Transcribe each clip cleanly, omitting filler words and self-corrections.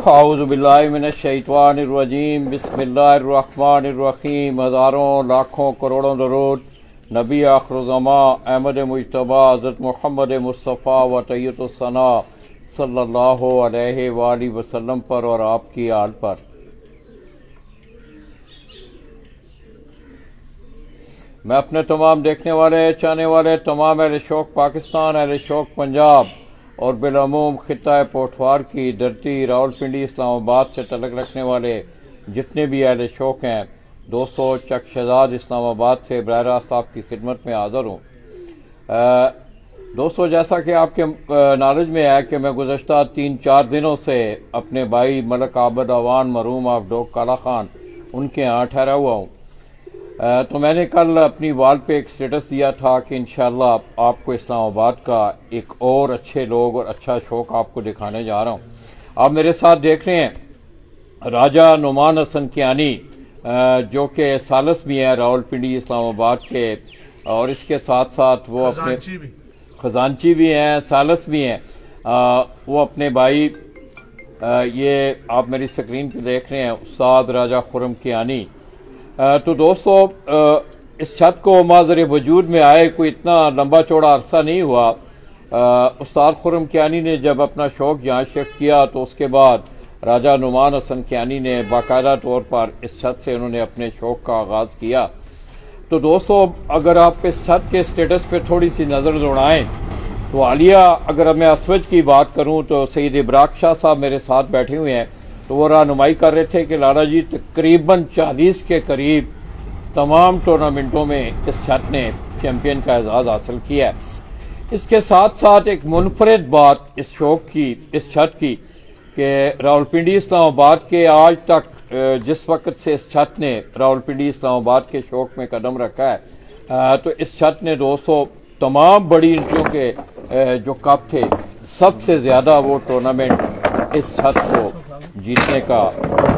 औज़ु बिल्लाहि मिनश शैतानिर रजीम बिस्मिल्लाहिर्रहमानिर रहीम। हज़ारों लाखों करोड़ों दरूद नबी आखिरुज़्ज़मा अहमद मुज्तबा हज़रत मोहम्मद मुस्तफ़ा व तैय्यतुस सना सल्लल्लाहु अलैहि वालैहि वसल्लम पर और आपकी आल पर। मैं अपने तमाम देखने वाले चाहने वाले तमाम अहले शौक पाकिस्तान, अहले शौक पंजाब और बिलअमूम खित्ता पोठवार की धरती रावलपिंडी इस्लामाबाद से तलक रखने वाले जितने भी अहले शौक हैं दोस्तों, चक शहजाद इस्लामाबाद से बराह रास्त आपकी खिदमत में हाज़िर हूँ। दोस्तों, जैसा कि आपके नॉलेज में है कि मैं गुज़श्ता 3-4 दिनों से अपने भाई मलक आबद अवान मरूम ऑफ डोक काला खान उनके यहाँ ठहरा हुआ हूँ। तो मैंने कल अपनी वॉल पे एक स्टेटस दिया था कि इंशाअल्लाह आपको इस्लामाबाद का एक और अच्छे लोग और अच्छा शौक आपको दिखाने जा रहा हूँ। आप मेरे साथ देख रहे हैं राजा नुमान हसन कियानी, जो कि सालस भी हैं रावलपिंडी इस्लामाबाद के, और इसके साथ साथ वो अपने खजांची भी हैं, सालस भी हैं। वो अपने भाई ये आप मेरी स्क्रीन पे देख रहे हैं उस्ताद राजा खुर्रम कियानी। तो दोस्तों, इस छत को माज़र वजूद में आए कोई इतना लंबा चौड़ा अरसा नहीं हुआ। उस्ताद खुर्रम कियानी ने जब अपना शौक यहाँ शिफ्ट किया तो उसके बाद राजा नुमान हसन कियानी ने बाकायदा तौर पर इस छत से उन्होंने अपने शौक का आगाज किया। तो दोस्तों, अगर आप इस छत के स्टेटस पे थोड़ी सी नजर दौड़ाएं तो हालिया अगर मैं असवज की बात करूं तो सईद इब्राक शाह साहब मेरे साथ बैठे हुए हैं, तो वो रहनुमाई कर रहे थे कि लाला जी तकरीबन 40 के करीब तमाम टूर्नामेंटों में इस छत ने चैंपियन का एजाज हासिल किया है। इसके साथ साथ एक मुनफरिद बात इस शौक की, इस छत की, कि रावलपिंडी इस्लामाबाद के आज तक जिस वक्त से इस छत ने रावलपिंडी इस्लामाबाद के शौक में कदम रखा है, तो इस छत ने दोस्तों तमाम बड़ी इंट्रियों के जो कप थे सबसे ज्यादा वो टूर्नामेंट इस छत को जीतने का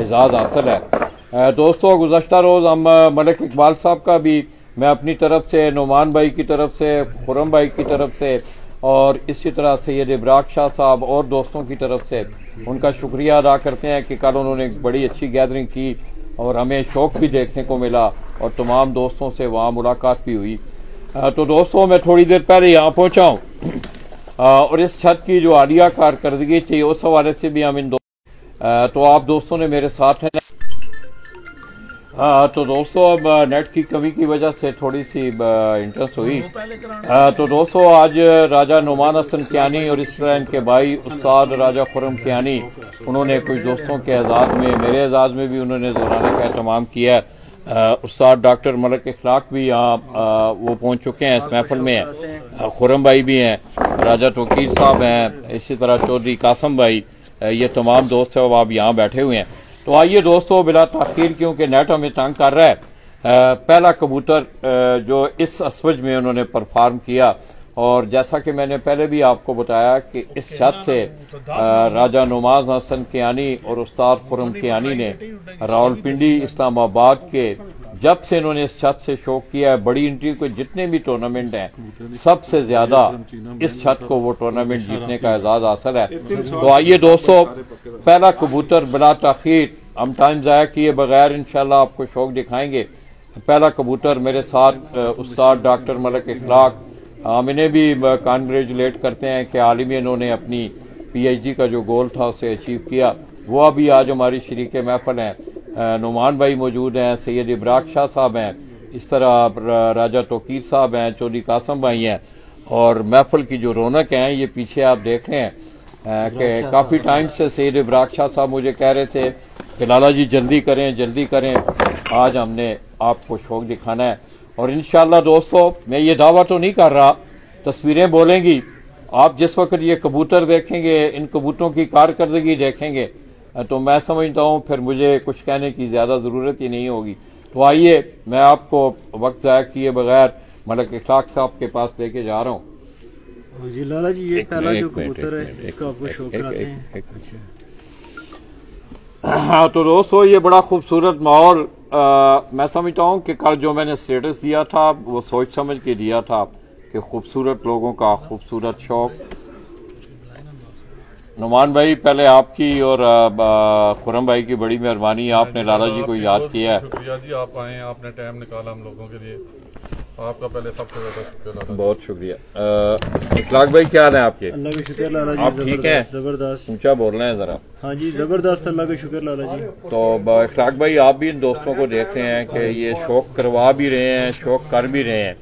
एजाज हासिल है। दोस्तों, गुज़श्ता रोज हम मलिक इकबाल साहब का भी मैं अपनी तरफ से, नुमान भाई की तरफ से, खुर्रम भाई की तरफ से और इसी तरह सैयद इब्राक शाह साहब और दोस्तों की तरफ से उनका शुक्रिया अदा करते हैं कि कल उन्होंने एक बड़ी अच्छी गैदरिंग की और हमें शौक भी देखने को मिला और तमाम दोस्तों से वहाँ मुलाकात भी हुई। तो दोस्तों, मैं थोड़ी देर पहले यहाँ पहुँचा हूँ और इस छत की जो आलिया कारकर्दगी थी उस हवाले से भी हम तो आप दोस्तों ने मेरे साथ हैं। तो दोस्तों, अब नेट की कमी की वजह से थोड़ी सी इंटरेस्ट हुई। तो दोस्तों, आज राजा नुमान हसन कियानी और इस तरह इनके भाई उस्ताद राजा खुर्रम कियानी उन्होंने कुछ दोस्तों के एजाज में, मेरे एजाज में भी उन्होंने दोहराने का एहतमाम किया है। उस्ताद डॉक्टर मलिक इखलाक भी यहाँ वो पहुंच चुके हैं, इस महफिल में हैं। खुर्रम भाई भी हैं, राजा तोकीर साहब हैं, इसी तरह चौधरी कासम भाई, ये तमाम दोस्त हैं, आप यहाँ बैठे हुए हैं। तो आइए दोस्तों, बिला ताखीर, क्योंकि नेट हमें तंग कर रहा है, पहला कबूतर जो इस असवज में उन्होंने परफॉर्म किया, और जैसा कि मैंने पहले भी आपको बताया कि इस छत से राजा नुमान हसन कियानी और उस्ताद खुर्रम कियानी ने रावलपिंडी इस्लामाबाद के जब से इन्होंने इस छत से शौक किया है, बड़ी इंट्री के जितने भी टूर्नामेंट हैं सबसे ज्यादा इस छत को वो टूर्नामेंट जीतने का एजाज हासिल है। तो आइए दोस्तों, पहला कबूतर बिला ताखीर, हम टाइम जाया किए बगैर इंशाल्लाह आपको शौक दिखाएंगे। पहला कबूतर मेरे साथ उस्ताद डॉक्टर मलिक इखलाक, हम इन्हें भी कॉन्ग्रेचुलेट करते हैं कि आलिमी इन्होंने अपनी PhD का जो गोल था उसे अचीव किया। वो अभी आज हमारी शरीक महफिल हैं, नुमान भाई मौजूद हैं, सैयद इब्राक शाह साहब हैं, इस तरह राजा तोकीर साहब हैं, चौधरी कासम भाई हैं, और महफिल की जो रौनक है ये पीछे आप देख रहे हैं कि काफी टाइम से सैयद इब्राक शाह साहब मुझे कह रहे थे कि लाला जी जल्दी करें जल्दी करें, आज हमने आपको शौक दिखाना है। और इंशाल्लाह दोस्तों, मैं ये दावा तो नहीं कर रहा, तस्वीरें बोलेंगी। आप जिस वक्त ये कबूतर देखेंगे, इन कबूतरों की कारकर्दगी देखेंगे, तो मैं समझता हूँ फिर मुझे कुछ कहने की ज्यादा जरूरत ही नहीं होगी। तो आइए, मैं आपको वक्त ज़ाया किए बगैर मलिक इखलाक साहब के पास लेके जा रहा हूँ। जी लाला जी, ये पहला जो कबूतर है इसका आपको शौक कराते हैं। हाँ, तो दोस्तों, ये बड़ा खूबसूरत माहौल, मैं समझता हूँ कि कल जो मैंने स्टेटस दिया था वो सोच समझ के दिया था कि खूबसूरत लोगों का खूबसूरत शौक। नुमान भाई, पहले आपकी और खुरम भाई की बड़ी मेहरबानी, आपने लाला जी को याद किया है। शुक्रिया जी, आप आए, आपने टाइम निकाला हम लोगों के लिए, आपका पहले सबसे ज्यादा शुक्रिया। बहुत शुक्रिया। इखलाक भाई, क्या हाल है आपके? अल्लाह का शुक्र लाला जी, आप ठीक हैं? जबरदस्त। ऊंचा बोल रहे हैं जरा। हाँ जी, जबरदस्त, अल्लाह का शुक्र लाला जी। तो इखलाक भाई, आप भी इन दोस्तों को देख रहे हैं कि ये शौक करवा भी रहे हैं, शौक कर भी रहे हैं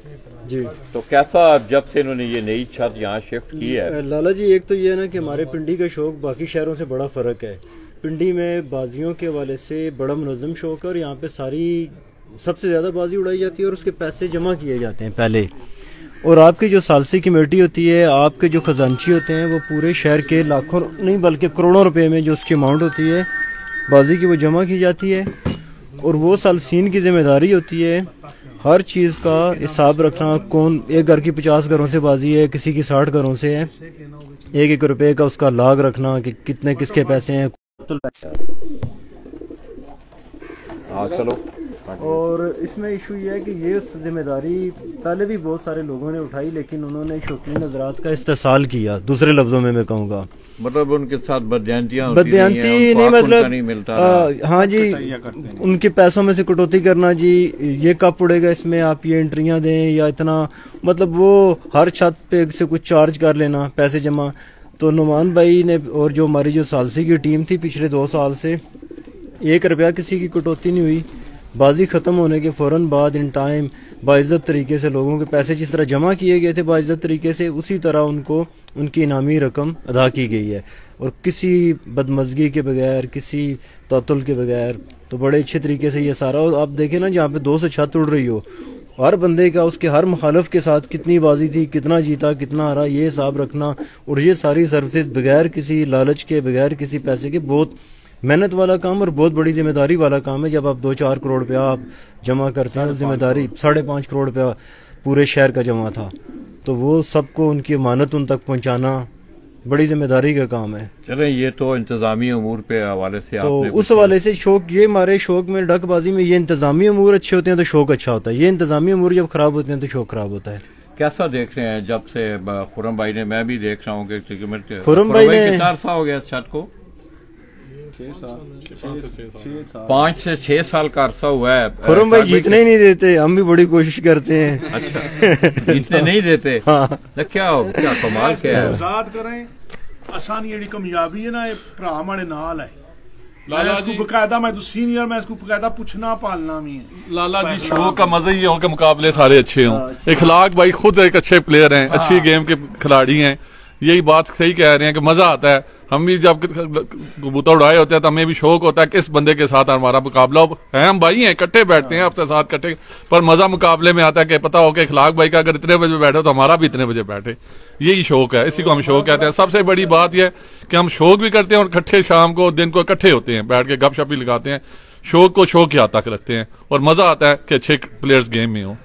जी। तो कैसा जब से इन्होंने ये नई छत यहाँ शिफ्ट की है? लाला जी, एक तो ये है ना कि हमारे पिंडी का शौक बाकी शहरों से बड़ा फर्क है। पिंडी में बाजियों के हवाले से बड़ा मुनज़्ज़म शौक है और यहाँ पे सारी सबसे ज़्यादा बाजी उड़ाई जाती है और उसके पैसे जमा किए जाते हैं पहले। और आपकी जो सालसी कमेटी होती है, आपके जो खजानची होते हैं, वो पूरे शहर के लाखों नहीं बल्कि करोड़ों रुपए में जो उसकी अमाउंट होती है बाजी की, वो जमा की जाती है। और वो सालसीन की जिम्मेदारी होती है हर चीज़ का हिसाब रखना। कौन एक घर की 50 घरों से बाजी है, किसी की 60 घरों से है, एक एक रुपए का उसका लाग रखना कि कितने किसके पैसे हैं। हाँ चलो। और इसमें इशू ये है कि ये जिम्मेदारी पहले भी बहुत सारे लोगों ने उठाई, लेकिन उन्होंने शौकीन हज़रात का इस्तेसाल किया। दूसरे लफ्जों में मैं कहूँगा, मतलब उनके साथ बदयांती नहीं, मतलब नहीं मिलता। हाँ जी, उनके पैसों में से कटौती करना जी, ये कब उड़ेगा, इसमें आप ये एंट्रियां दें या इतना, मतलब वो हर छत पे से कुछ चार्ज कर लेना, पैसे जमा। तो नुमान भाई ने और जो हमारी जो सालसी की टीम थी पिछले 2 साल से 1 रुपया किसी की कटौती नहीं हुई। बाजी खत्म होने के फौरन बाद इन टाइम बाइज्जत तरीके से लोगों के पैसे जिस तरह जमा किए गए थे बाइज्जत तरीके से, उसी तरह उनको उनकी इनामी रकम अदा की गई है। और किसी बदमज़गी के बगैर, किसी तातुल के बगैर, तो बड़े अच्छे तरीके से ये सारा। और आप देखें ना, जहाँ पे 2 से छत उड़ रही हो, हर बंदे का उसके हर मुखालिफ के साथ कितनी बाजी थी, कितना जीता, कितना हारा, ये हिसाब रखना। और ये सारी सर्विसेज बगैर किसी लालच के, बगैर किसी पैसे के, बहुत मेहनत वाला काम और बहुत बड़ी जिम्मेदारी वाला काम है। जब आप 2-4 करोड़ रुपया आप जमा करते हैं, जिम्मेदारी 5.5 करोड़ रुपया पूरे शहर का जमा था, तो वो सबको उनकी अमानत उन तक पहुंचाना बड़ी जिम्मेदारी का काम है। चलें, ये तो इंतजामी अमूर पे हवाले से तो उस हवाले से शौक, ये हमारे शौक में डकबाजी में ये इंतजामी अमूर अच्छे होते हैं तो शौक अच्छा होता है, ये इंतजामी अमूर जब खराब होते हैं तो शौक खराब होता है। कैसा देख रहे हैं जब से खुरम भाई ने, मैं भी देख रहा हूँ कि खुरम भाई ने कितना अरसा हो गया छत को? 5 से 6 साल का अरसा हुआ है। खुरम भाई जीतने ही नहीं देते, हम भी बड़ी कोशिश करते हैं। अच्छा, जीतने नहीं देते? हाँ, क्या हो, क्या कमाल क्या है। आजाद करें आसानी ਜਿਹੜੀ कामयाबी है ना, ये भरा हमारे नाल है। लाला इसको बकायदा, मैं तो सीनियर, मैं इसको बकायदा पूछना पालना भी है। लाला जी, शो का मजा ही हो कि मुकाबले सारे अच्छे हों। इखलाक भाई खुद एक अच्छे प्लेयर हैं, अच्छी गेम के खिलाड़ी हैं, यही बात सही कह रहे हैं कि मजा आता है। हम भी जब कबूतर उड़ाए होते हैं तो हमें भी शौक होता है किस बंदे के साथ हमारा मुकाबला है। हम भाई हैं, इकट्ठे बैठते हैं, आपके साथ इकट्ठे, पर मजा मुकाबले में आता है कि पता हो कि इखलाक भाई का अगर इतने बजे बैठे तो हमारा भी इतने बजे बैठे। यही शौक है, इसी को हम शौक कहते हैं। सबसे बड़ी बात यह कि हम शौक भी करते हैं और इकट्ठे शाम को दिन को इकट्ठे होते हैं, बैठ के गपशप भी लगाते हैं, शौक को शौक की हद तक रखते हैं और मजा आता है कि अच्छे प्लेयर्स गेम में हो।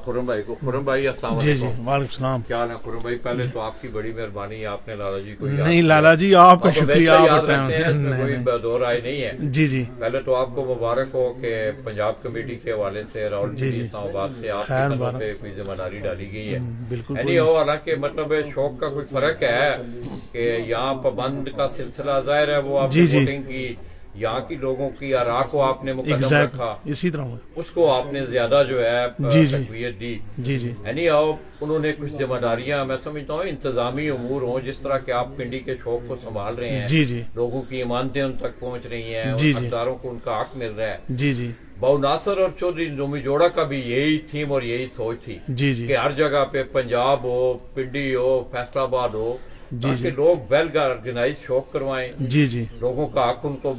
खुरम भाई को, खुरम भाई अस्सलाम जी जी, वालेकुम सलाम। क्या है खुरम भाई, पहले तो आपकी बड़ी मेहरबानी, आपने लाला जी को नहीं लाला जी, आपका शुक्रिया, आप बताएं, कोई दो राय नहीं है। जी जी, पहले तो आपको मुबारक हो कि पंजाब कमेटी के हवाले से रावलपिंडी इस्लामाबाद से आपके पे कोई जिम्मेदारी डाली गई है। बिल्कुल नहीं हो, हालांकि मतलब शौक का कोई फर्क है कि यहाँ पाबंद का सिलसिला जाहिर है, वो आपकी वोटिंग की, यहाँ की लोगों की आरा को आपने मुकद्दम रखा, इसी तरह उसको आपने ज्यादा जो है तकवीयत दी। जी जी, यानी आओ उन्होंने कुछ जिम्मेदारियां, मैं समझता हूँ इंतजामी उमूर हो, जिस तरह के आप पिंडी के शौक को संभाल रहे हैं, जी जी, लोगों की इमानतें उन तक पहुँच रही हैं, हकदारों को उनका हक मिल रहा है। जी जी, बाऊ नासर और चौधरी नोमी जोड़ा का भी यही थीम और यही सोच थी जी जी, कि हर जगह पे पंजाब हो, पिंडी हो, फैसलाबाद हो, ताकि लोग वेल ऑर्गेनाइज शौक करवाएं। जी जी, लोगों का हक उनको,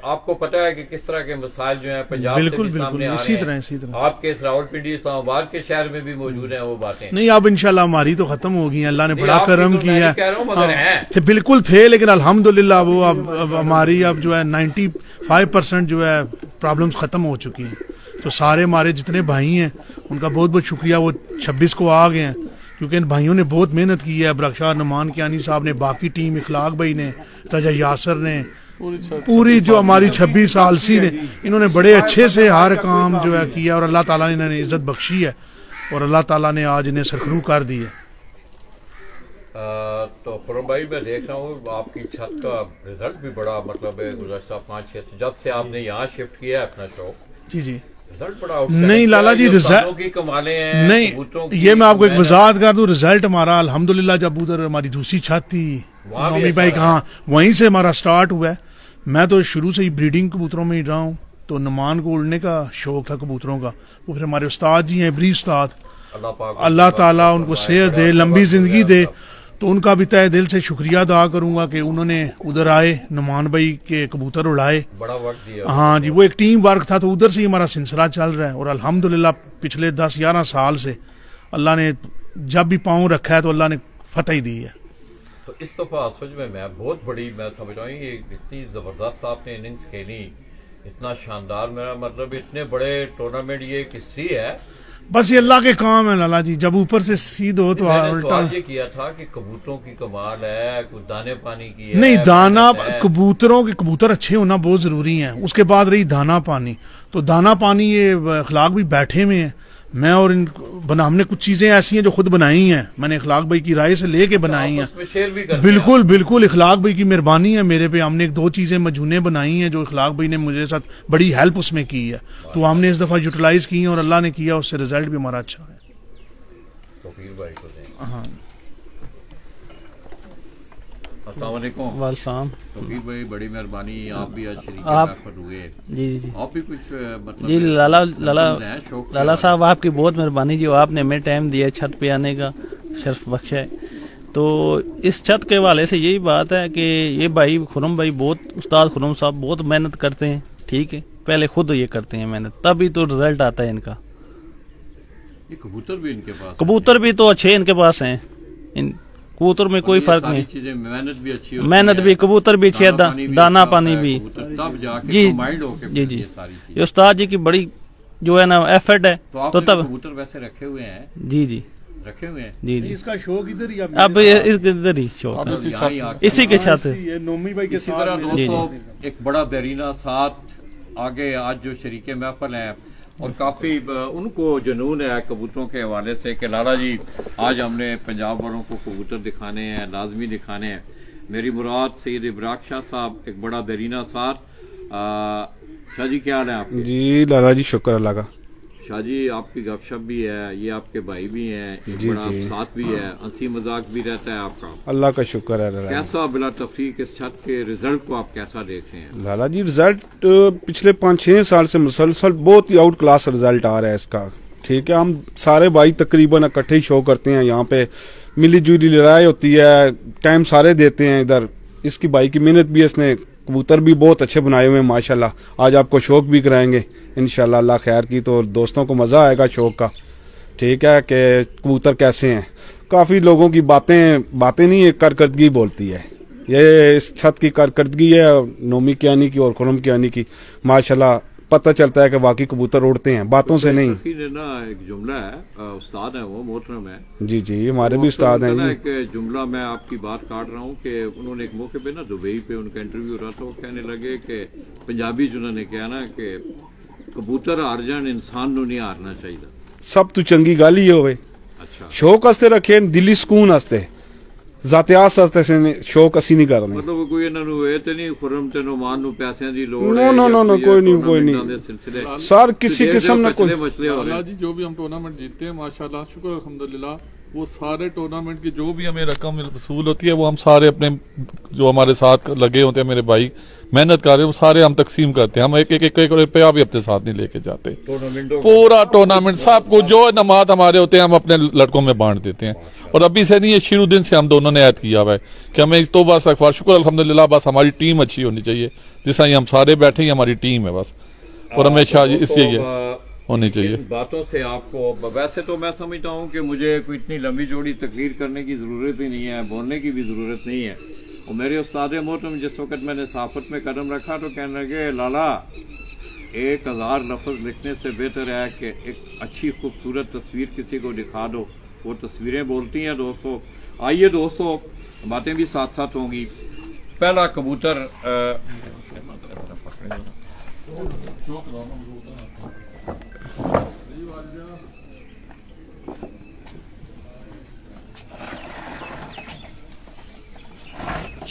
आपको पता है कि किस तरह के मसाइल जो हैं पंजाब से भी सामने आ रहे हैं, इसी तरह आपके इस रावलपिंडी इस्लामाबाद के शहर में भी मौजूद हैं वो बातें। नहीं, अब इंशाल्लाह हमारी तो खत्म हो गई, अल्लाह ने बड़ा करम किया। मगर हैं बिल्कुल थे, लेकिन अल्हम्दुलिल्लाह वो अब हमारी अब जो है 95% जो है प्रॉब्लम्स खत्म हो चुकी हैं। तो सारे हमारे जितने भाई हैं उनका बहुत बहुत शुक्रिया, वो 26 को आ गए हैं, क्योंकि इन भाइयों ने बहुत मेहनत की है। बरखशाह नुमान कियानी साहब ने, बाकी टीम, इखलाक भाई ने, रजा यासर ने, पूरी जो हमारी 26 सालसी ने, इन्होंने बड़े अच्छे से हर काम जो है किया और अल्लाह ताला ने इन्हें इज्जत बख्शी है और अल्लाह ताला ने आज इन्हें सरखरू कर दी है। तो खुरम भाई मैं देख रहा हूँ आपकी छत का रिजल्ट भी बड़ा मतलब है गुज़श्ता 5-6 जब से आपने यहाँ शिफ्ट किया है अपना शौक। जी जी रिजल्ट बड़ा नहीं लाला जी, रिजल्ट की कमाले हैं नहीं, ये मैं आपको एक वजाहत कर दूं, रिजल्ट हमारा अल्हम्दुलिल्लाह जब उधर हमारी दूसरी छत थी नौमी भाई कहाँ, वहीं से हमारा स्टार्ट हुआ है। मैं तो शुरू से ही ब्रीडिंग कबूतरों में ही रहा हूँ, तो नुमान को उड़ने का शौक था कबूतरों का। वो फिर हमारे उस्ताद जी हैं ब्री उस्ताद, अल्लाह ताला उनको सेहत दे, लंबी जिंदगी दे, तो उनका भी तहे दिल से शुक्रिया अदा करूंगा कि उन्होंने उधर आए, नुमान भाई के कबूतर उड़ाए, बड़ा वक्त दिया। हाँ जी, वो एक टीम वर्क था, तो उधर से ही हमारा सिलसिला चल रहा है। और अल्हम्दुलिल्लाह पिछले 10-11 साल से अल्लाह ने जब भी पाँव रखा है तो अल्लाह ने फतह ही दी है। तो इस दफा सच में मैं बहुत बड़ी मैं समझ रहा हूँ ये इतनी जबरदस्त आपने इनिंग्स खेली, इतना शानदार, मेरा मतलब इतने बड़े टूर्नामेंट ये हिस्ट्री है। बस ये अल्लाह के काम है लाला जी, जब ऊपर से सीध हो तो उल्टा ये किया था कि कबूतरों की कमाल है, कुछ दाने पानी की है। नहीं, दाना कबूतरों के कबूतर अच्छे होना बहुत जरूरी है, उसके बाद रही दाना पानी। तो दाना पानी ये अखलाक भी बैठे में है, मैं और हमने कुछ चीजें ऐसी हैं जो खुद बनाई हैं, मैंने इखलाक भाई की राय से लेके बनाई हैं। बिल्कुल बिल्कुल इखलाक भाई की मेहरबानी है मेरे पे, हमने 1-2 चीजें मजूने बनाई हैं जो इखलाक भाई ने मुझे साथ बड़ी हेल्प उसमें की है, तो हमने इस दफा यूटिलाइज की है और अल्लाह ने किया, उससे रिजल्ट भी हमारा अच्छा है। हाँ वालेकुम भाई, बड़ी मेहरबानी, आप भी आज आप हुए। जी जी आप भी कुछ मतलब जी लाला साहब आपकी बहुत मेहरबानी जी, आपने हमें टाइम दिया छत पे आने का, शर्फ बख्शा है। तो इस छत के हवाले से यही बात है कि ये भाई खुरम भाई बहुत, उस्ताद खुरम साहब बहुत मेहनत करते हैं, ठीक है, पहले खुद ये करते हैं मेहनत, तभी तो रिजल्ट आता है इनका। कबूतर भी इनके पास, कबूतर भी तो अच्छे इनके पास हैं, इन कबूतर में कोई फर्क नहीं, मेहनत भी अच्छी, मेहनत भी, कबूतर भी अच्छे, दाना पानी भी, जी जी जी, ये उस्ताद जी की बड़ी जो है ना एफर्ट है। तो तब कबूतर वैसे रखे हुए हैं, जी जी रखे हुए हैं, जी जी, इसका शौक इधर ही, अब इधर ही शौक इसी के साथ नोमी भाई के इसी तरह दोस्तों एक बड़ा बेरीना साथ आगे आज जो शरीके महफल हैं और काफी उनको जुनून है कबूतरों के हवाले से कि लाला जी आज हमने पंजाब वालों को कबूतर दिखाने हैं, लाजमी दिखाने हैं। मेरी मुराद सैयद इब्राक शाह साहब, एक बड़ा बेरीना साथ। शाह जी क्या हाल है आपके? जी लाला जी शुक्र अल्लाह का। शाह जी आपकी गपशप भी है, ये आपके भाई भी हैं, एक बड़ा साथ भी है, हंसी मजाक भी रहता है आपका, अल्लाह का शुक्र है। कैसा बिला तफरीक इस छत के रिजल्ट को आप कैसा देखते हैं? लाला जी रिजल्ट पिछले 5-6 साल से मुसलसल बहुत ही आउट क्लास रिजल्ट आ रहा है इसका, ठीक है। हम सारे भाई तकरीबन इकट्ठे ही शो करते हैं, यहाँ पे मिली जुली लड़ाई होती है, टाइम सारे देते हैं इधर। इसकी भाई की मेहनत भी, इसने कबूतर भी बहुत अच्छे बनाए हुए हैं माशाल्लाह। आज आपको शौक भी कराएंगे इंशाल्लाह अल्लाह खैर की, तो दोस्तों को मजा आएगा शौक का, ठीक है, कि कबूतर कैसे हैं। काफी लोगों की बातें नहीं है, कारकर्दगी बोलती है, ये इस छत की कारकर्दगी है नोमी की आनी की और खुरम की आनी की, माशाल्लाह पता चलता है कि वाकई कबूतर उड़ते हैं, बातों से नहीं। ना एक जुमला है, उस्ताद है वो, मोहतरम है, जी जी हमारे भी उस्ताद हैं। एक जुमला मैं आपकी बात काट रहा हूँ कि उन्होंने एक मौके पे ना दुबई पे उनका इंटरव्यू रहा था, वो कहने लगे कि पंजाबी जिन्होंने कहा ना कि कबूतर हार जान, इंसान नू नहीं हारना चाहिए। सब तो चंगी गल ही होवे, अच्छा शौक वास्ते रखे, दिली सुकून वास्ते, ਜ਼ਾਤਿਆਤ ਵਾਸਤੇ ਸ਼ੌਕ ਅਸੀਂ ਨਹੀਂ ਕਰਦੇ। ਮਤਲਬ ਕੋਈ ਇਹਨਾਂ ਨੂੰ ਇਹ ਤੇ ਨਹੀਂ ਖੁਰਮ ਤੇ ਨੁਮਾਨ ਨੂੰ ਪੈਸਿਆਂ ਦੀ ਲੋੜ ਹੈ? नो कोई नहीं सर, किसी किस्म में कोई लाला जी जो भी हम टूर्नामेंट जीतते हैं माशाल्लाह शुक्र अल्हम्दुलिल्लाह, वो सारे टूर्नामेंट की जो भी हमें रकम वसूल होती है वो हम सारे अपने जो हमारे साथ लगे होते हैं मेरे भाई मेहनत कर रहे हैं, वो सारे हम तकसीम करते हैं। हम एक रुपया भी अपने साथ नहीं लेके जाते, पूरा टूर्नामेंट सब कुछ जो नमाज हमारे होते हैं हम अपने लड़कों में बांट देते हैं। और अभी से नहीं, ये शुरू दिन से हम दोनों ने ऐद किया हुआ है कि हमें तो बस अखबार शुक्र अल्हम्दुलिल्लाह, बस हमारी टीम अच्छी होनी चाहिए, जिस हम सारे बैठे ही हमारी टीम है बस, और हमेशा इसलिए होनी चाहिए। बातों से आपको वैसे तो मैं समझता हूँ कि मुझे कोई इतनी लंबी जोड़ी तकरीर करने की जरूरत ही नहीं है, बोलने की भी जरूरत नहीं है। और मेरे उस्ताद मोहतरम जिस वक्त मैंने साफत में कदम रखा तो कहने लगे लाला 1000 लफ्ज लिखने से बेहतर है कि एक अच्छी खूबसूरत तस्वीर किसी को दिखा दो, वो तस्वीरें बोलती हैं। दोस्तों आइए दोस्तों, बातें भी साथ साथ होंगी। पहला कबूतर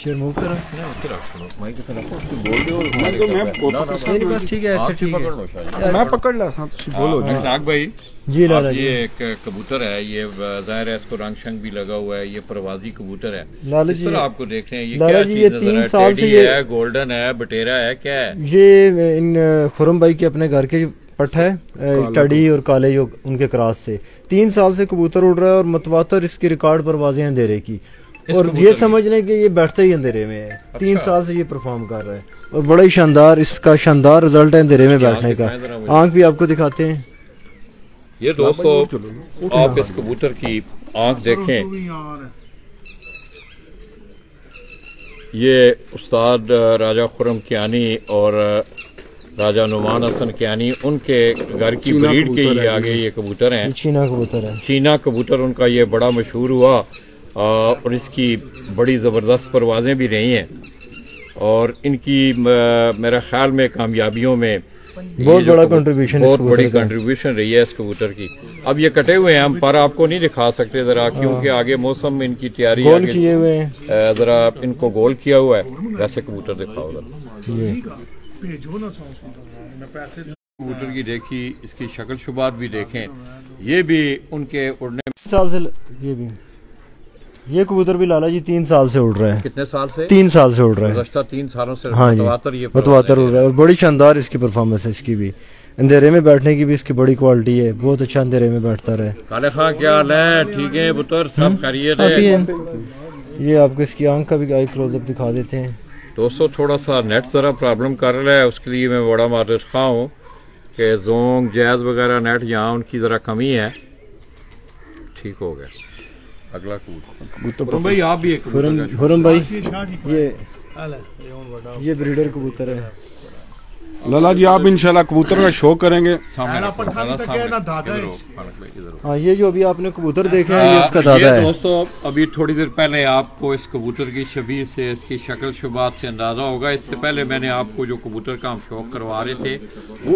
शेयर मूव करो बस ठीक है मैं पकड़ ला बोलो अखलाक भाई जी लाला जी। ये एक कबूतर है, ये जाहिर है इसको रंग शंग भी लगा हुआ है, ये प्रवाजी कबूतर है लाला जी। आपको देख रहे हैं ये लाला क्या जी, चीज ये नजर 3 है? साल से टेडी ये है, गोल्डन है, बटेरा है, क्या है ये इन खुरम भाई के अपने घर के पट है टडी और काले जो उनके क्रॉस से 3 साल से कबूतर उड़ रहा है और मतवातर इसकी रिकॉर्ड परवाजें हैं अंधेरे की, और ये समझ लें कि ये बैठते ही अंधेरे में है। 3 साल से ये परफॉर्म कर रहा है और बड़ा ही शानदार इसका शानदार रिजल्ट है अंधेरे में बैठने का। आंख भी आपको दिखाते हैं। ये दोस्तों आप इस कबूतर की आंख देखें, ये उस्ताद राजा खुरम कियानी और राजा नुमान हसन कियानी उनके घर की ब्रीड के ही आगे ये कबूतर हैं। चीना कबूतर है, चीना कबूतर उनका ये बड़ा मशहूर हुआ और इसकी बड़ी ज़बरदस्त परवाजें भी रही हैं और इनकी मेरा ख्याल में कामयाबियों में बहुत बड़ा कंट्रीब्यूशन, बहुत बड़ी कंट्रीब्यूशन रही है इस कबूतर की। अब ये कटे हुए हैं, हम पर आपको नहीं दिखा सकते जरा, क्योंकि आगे मौसम में इनकी तैयारी गोल किए हुए हैं, जरा इनको गोल किया हुआ है। वैसे कबूतर दिखाओ जरा, कबूतर की देखी, इसकी शक्ल शुबात भी देखें, ये भी उनके उड़ने साल से ये कबूतर भी लाला जी 3 साल से उड़ रहा है। कितने साल से? 3 साल से उड़ रहा है। गुज़श्ता 3 सालों से हाँ जी, मतवातर उड़ रहा है और बड़ी शानदार इसकी परफॉर्मेंस है। इसकी भी अंधेरे में बैठने की भी इसकी बड़ी क्वालिटी है, बहुत अच्छा अंधेरे में बैठता रहे। काले खां क्या हाल है? ठीक है पुत्र, सब खैरियत है? ये आपको इसकी आंख का भी आई क्लोजअप दिखा देते हैं। दोस्तों थोड़ा सा नेट जरा प्रॉब्लम कर रहा है, उसके लिए मैं बड़ा मादर खा हूँ कि जोंग जैज वगैरह नेट यहाँ उनकी जरा कमी है। ठीक हो गया। अगला कबूतर भाई, आप भी एक खुरम भाई, ये ब्रीडर कबूतर है। लाला जी आप इंशाल्लाह कबूतर का शो करेंगे। हाँ, ये जो अभी आपने कबूतर देखे हैं ये इसका दादा है। दोस्तों अभी थोड़ी देर पहले आपको इस कबूतर की शबीह से, इसकी शक्ल शुबात से अंदाजा होगा। इससे पहले मैंने आपको जो कबूतर का हम शौक करवा रहे थे वो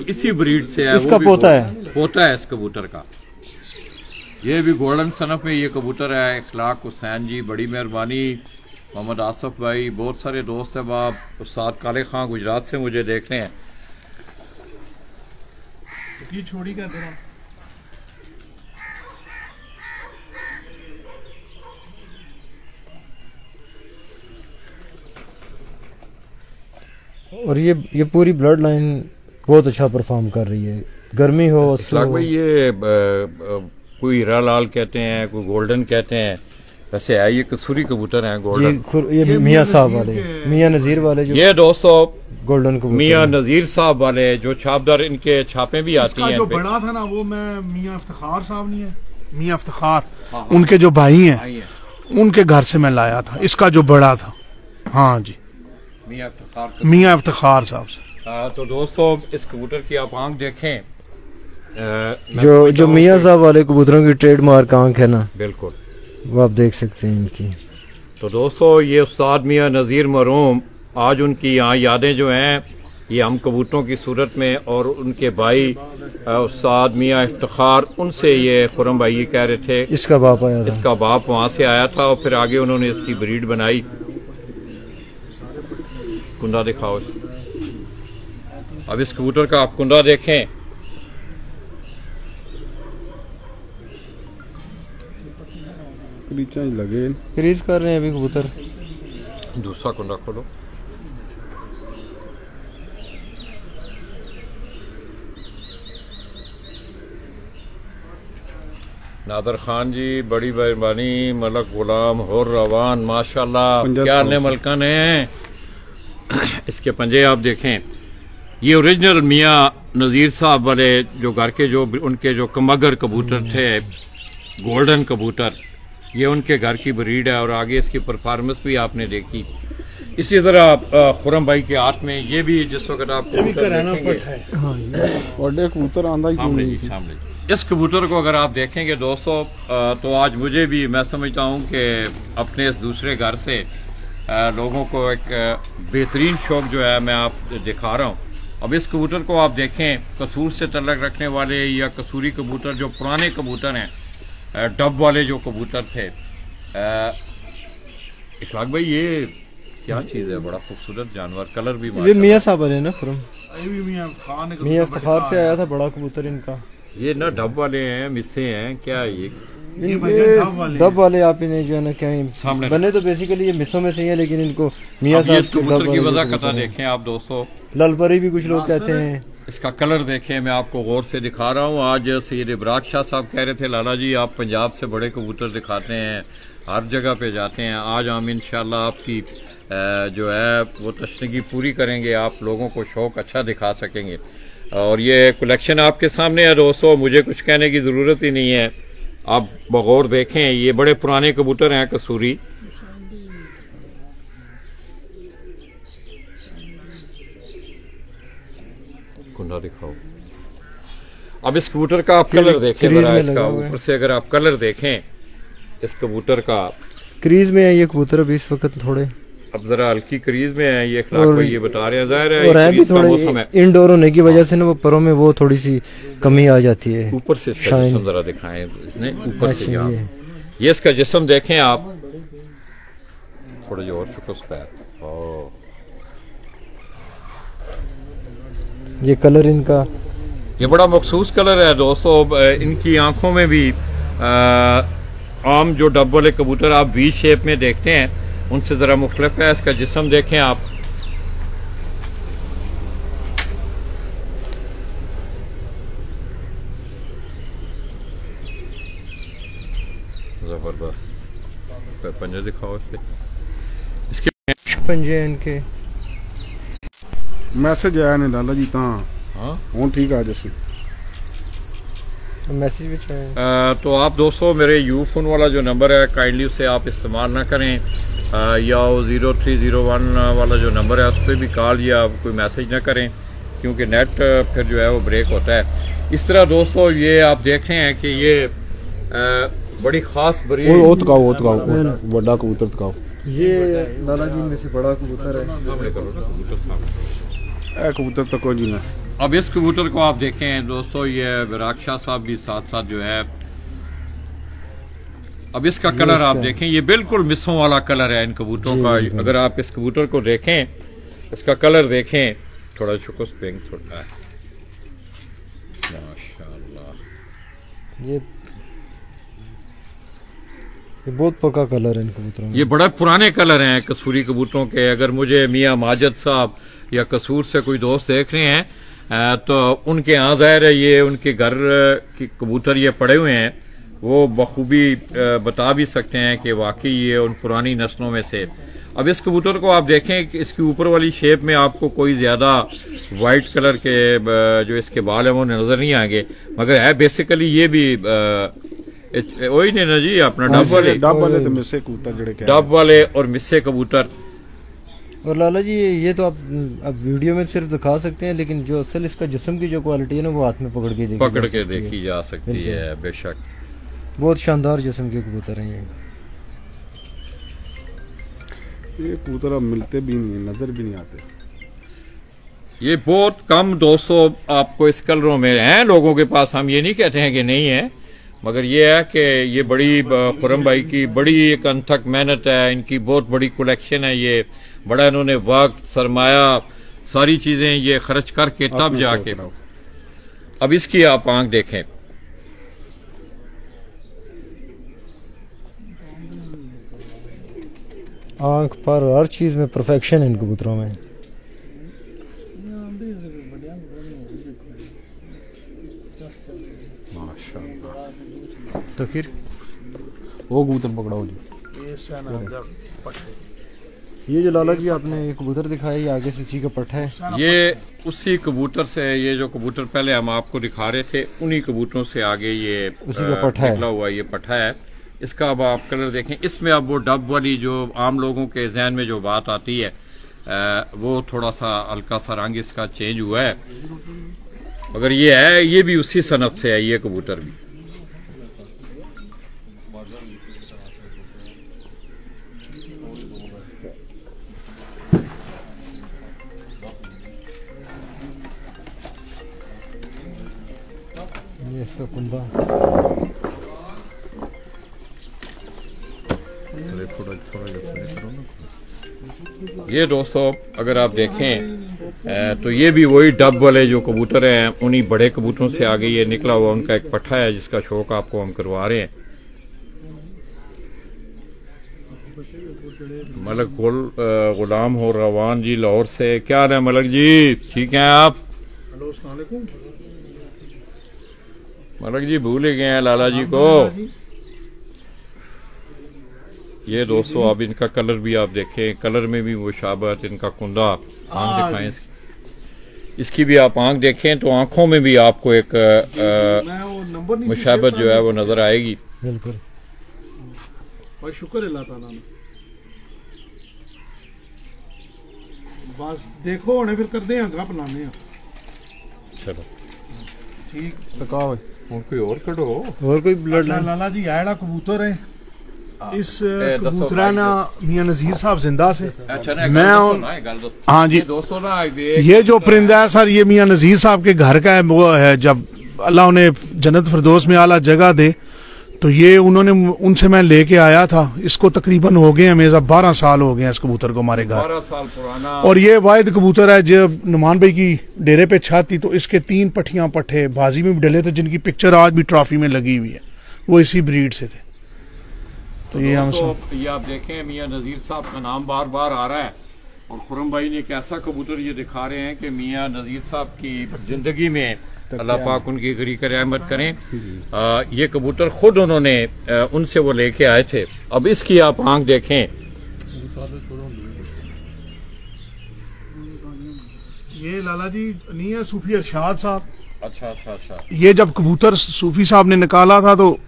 इसी ब्रीड से है। इसका पोता है इस कबूतर का। ये भी गोल्डन सनफ में ये कबूतर है। इखलाक हुसैन जी, बड़ी मेहरबानी। मोहम्मद आसफ भाई, बहुत सारे दोस्त हैं बाप। उस्ताद काले खां गुजरात से मुझे देख रहे हैं। ये छोड़ी का जरा और ये पूरी ब्लड लाइन बहुत अच्छा परफॉर्म कर रही है, गर्मी हो। इखलाक भाई ये कोई हीरा लाल कहते हैं, कोई गोल्डन कहते हैं, वैसे है ये कसूरी कबूतर हैं गोल्डन। ये मियां साहब वाले, मियां नजीर वाले जो ये दोस्तों गोल्डन कबूतर, मियां नजीर साहब वाले जो छापदार, इनके छापे भी आती हैं। जो बड़ा था ना वो मैं मियां इफ्तिखार साहब नहीं है, मियां इफ्तिखार उनके जो भाई हैं उनके घर से मैं लाया था इसका जो बड़ा था। हाँ जी, मियां इफ्तिखार साहब से। तो दोस्तों इस कबूतर की आप आंख देखें, जो मियां साहब वाले कबूतरों की ट्रेडमार्क आंख है ना, बिल्कुल वो आप देख सकते हैं इनकी। तो दोस्तों ये उस्ताद मियां नज़ीर मरूम, आज उनकी यहाँ यादें जो हैं ये हम कबूतरों की सूरत में, और उनके भाई उस्ताद मियां इफ्तिखार, उनसे ये खुरम भाई ये कह रहे थे इसका बाप आया था, इसका बाप वहाँ से आया था और फिर आगे उन्होंने इसकी ब्रीड बनाई। कुंदा दिखाओ। अब इस कबूतर का आप कुंदा देखें, लगे क्रीज कर रहे हैं अभी कबूतर। दूसरा कुंडा खोलो। नादर खान जी, बड़ी मेहरबानी। मलक गुलाम होर रवान, माशाल्लाह क्या ने मलकन है। इसके पंजे आप देखें, ये ओरिजिनल मियां नज़ीर साहब वाले जो घर के जो उनके जो कमगर कबूतर थे, गोल्डन कबूतर, ये उनके घर की ब्रीड है और आगे इसकी परफॉर्मेंस भी आपने देखी। इसी तरह खुरम भाई के हाथ में ये भी जिस वक्त आप कबूतर आंदा सामने इस कबूतर को अगर आप देखेंगे दोस्तों, तो आज मुझे भी, मैं समझता हूँ कि अपने इस दूसरे घर से लोगों को एक बेहतरीन शौक जो है मैं आप दिखा रहा हूँ। अब इस कबूतर को आप देखें, कसूर से तल्लक रखने वाले या कसूरी कबूतर, जो पुराने कबूतर हैं, डब वाले जो कबूतर थे, इखलाक भाई ये क्या चीज है? बड़ा खूबसूरत जानवर, कलर भी ये मियाँ साहब वाले ना खुरम, मियाँ मियाँ इफ्तिखार से आया था बड़ा कबूतर इनका। ये ना डब वाले हैं, मिस्से हैं क्या ये? डब वाले आप इन्हें जो है ना क्या सामने बने तो बेसिकली ये मिसों में से ही है, लेकिन इनको मियाँ अब ये साहब कबूतर की वजह देखें आप दोस्तों, ललपरी भी कुछ लोग कहते हैं। इसका कलर देखें, मैं आपको गौर से दिखा रहा हूँ। आज सैयद इब्राक शाह साहब कह रहे थे लाला जी आप पंजाब से बड़े कबूतर दिखाते हैं, हर जगह पे जाते हैं। आज हम इंशाल्लाह आपकी जो है वो तशनीगी पूरी करेंगे, आप लोगों को शौक अच्छा दिखा सकेंगे। और ये कलेक्शन आपके सामने है दोस्तों, मुझे कुछ कहने की ज़रूरत ही नहीं है, आप बगौर देखें। ये बड़े पुराने कबूतर हैं कसूरी, कुंडा दिखाओ। अब इस कबूतर का आप कलर देखें जरा, इसका ऊपर से अगर आप कलर देखें इस कबूतर का, क्रीज में है ये कबूतर अभी इस वक्त थोड़े, अब जरा हल्की क्रीज में है ये, इखलाक भाई ये बता रहे हैं। जाहिर है और है भी का मौसम है, इंडोर होने की वजह से ना वो परों में वो थोड़ी सी कमी आ जाती है। ऊपर से इसका जिस्म जरा दिखाएं, इसने ऊपर से यहाँ ये इसका जिस्म देखें आप, थोड़ा जो और चुकस पैर, ये कलर इनका, ये बड़ा मखसूस कलर है दोस्तों। इनकी आंखों में भी आम जो डब वाले कबूतर आप वी शेप में देखते हैं उनसे जरा मुख्तलिफ है। इसका जिस्म देखें आप, जबरदस्त। पंजे दिखाओ इसके पंजे हैं इनके। मैसेज आया नहीं लाला जी ता हूँ ठीक है जैसे मैसेज भी चाहिए। तो आप दोस्तों मेरे यू फोन वाला जो नंबर है काइंडली उसे आप इस्तेमाल ना करें, या 0301 वाला जो नंबर है उस पर भी कॉल या कोई मैसेज ना करें, क्योंकि नेट फिर जो है वो ब्रेक होता है। इस तरह दोस्तों ये आप देख रहे हैं कि ये बड़ी खास बड़ी बड़ा कबूतर दिखाओ। ये लाला जी में से बड़ा कबूतर है, सामने करो कबूतर, कबूतर तो कोई नहीं। अब इस कबूतर को आप देखें दोस्तों, ये इब्राक शाह साहब भी साथ साथ जो है, अब इसका कलर आप देखें, ये बिल्कुल मिसों वाला कलर है इन कबूतरों का। अगर आप इस कबूतर को देखें, इसका कलर देखें, थोड़ा चुकस पिंक थोड़ा है, माशाल्लाह। ये बहुत पक्का कलर है इन कबूतरों में। ये बड़ा पुराने कलर हैं कसूरी कबूतरों के। अगर मुझे मियाँ माजिद साहब या कसूर से कोई दोस्त देख रहे हैं तो उनके यहाँ ज़ाहिर है ये उनके घर के कबूतर ये पड़े हुए हैं, वो बखूबी बता भी सकते हैं कि वाकई ये उन पुरानी नस्लों में से। अब इस कबूतर को आप देखें कि इसकी ऊपर वाली शेप में आपको कोई ज़्यादा वाइट कलर के जो इसके बाल हैं वो नज़र नहीं आएंगे, मगर है बेसिकली ये भी वही नहीं ना जी अपना डब वाले तो मिस्से कबूतर, डब वाले और मिस्से कबूतर। और लाला जी ये तो आप अब वीडियो में सिर्फ दिखा सकते हैं, लेकिन जो असल इसका जिस्म की जो क्वालिटी है ना वो हाथ में पकड़ के देखी जा सकती है। बेशक बहुत शानदार जिस्म के कबूतर हैं ये कबूतर अब मिलते भी नहीं, नजर भी नहीं आते। ये बहुत कम दोस्तों आपको इस कलरों में हैं लोगों के पास, हम ये नहीं कहते हैं कि नहीं है, मगर ये है कि ये बड़ी खुरम भाई की बड़ी एक अनथक मेहनत है, इनकी बहुत बड़ी कलेक्शन है। ये बड़ा इन्होंने वक्त सरमाया सारी चीजें ये खर्च करके तब जाके। अब इसकी आप आंख देखें, आंख पर हर चीज में परफेक्शन है इन कबूतरों में। तो फिर वो कबूतर पकड़ाओ जी। ये जो लाला जी आपने कबूतर दिखाया ये आगे से इसी का पट्टा है, ये उसी कबूतर से, ये जो कबूतर पहले हम आपको दिखा रहे थे उन्हीं कबूतरों से आगे ये उसी का पट्टा है, निकला हुआ ये पट्टा है इसका। अब आप कलर देखें, इसमें अब वो डब वाली जो आम लोगों के जहन में जो बात आती है वो थोड़ा सा हल्का सा रंग इसका चेंज हुआ है, मगर ये है ये भी उसी सनफ से है ये कबूतर भी। ये इसका कुंदा थोड़ा थोड़ा ये दोस्तों अगर आप देखें तो ये भी वही डब वाले जो कबूतर हैं, उन्हीं बड़े कबूतरों से आगे ये निकला हुआ उनका एक पट्ठा है जिसका शौक आपको हम करवा रहे हैं। मलक गुलाम हो रवान जी लाहौर से। क्या हाल है मलक जी, ठीक हैं आप? हेलो, अस्सलाम वालेकुम। मलक जी भूल ही गए हैं लाला जी को। ये दोस्तों अब इनका कलर भी आप देखें, कलर में भी वो शाबत, इनका कुंदा आंख दिखाएं इसकी भी आप आंख देखें तो आंखों में भी आपको एक मुशाबत जो है वो नजर आएगी। बिल्कुल, और शुक्र अल्लाह ताला ने। बस देखो उन्हें फिर कर दें गप लाने। चलो ठीक, और कोई और करो, और कोई ब्लड अच्छा, लाला जी आड़ा कबूतर है इस कबूतरा ना मियां नजीर साहब जिंदा से। अच्छा, मैं हाँ जी दोस्तों ना ये जो परिंदा है सर, ये मियां नजीर साहब के घर का है। वो है जब अल्लाह उन्हें जन्नत फिरदौस में आला जगह दे तो ये उन्होंने उनसे मैं लेके आया था। इसको तकरीबन हो गए मेरा 12 साल हो गए इस कबूतर को हमारे घर। 12 साल पुराना। और ये वाहिद कबूतर है जब नुमान भाई की डेरे पे छत थी तो इसके 3 पट्टियां पट्टे बाजी में भी डले थे जिनकी पिक्चर आज भी ट्रॉफी में लगी हुई है। वो इसी ब्रीड से थे। तो ये हम ये आप देखें मियां नजीर साहब का नाम बार बार आ रहा है और खुरम भाई ने एक ऐसा कबूतर ये दिखा रहे हैं कि मियां नजीर साहब की जिंदगी में अल्लाह पाक उनकी गरी कर रहमत करें। ये कबूतर खुद उन्होंने उनसे वो लेके आए थे। अब इसकी आप आंख देखें, ये लाला जी नहीं है सूफी अरशाद साहब। अच्छा। ये जब कबूतर सूफी साहब ने निकाला था तो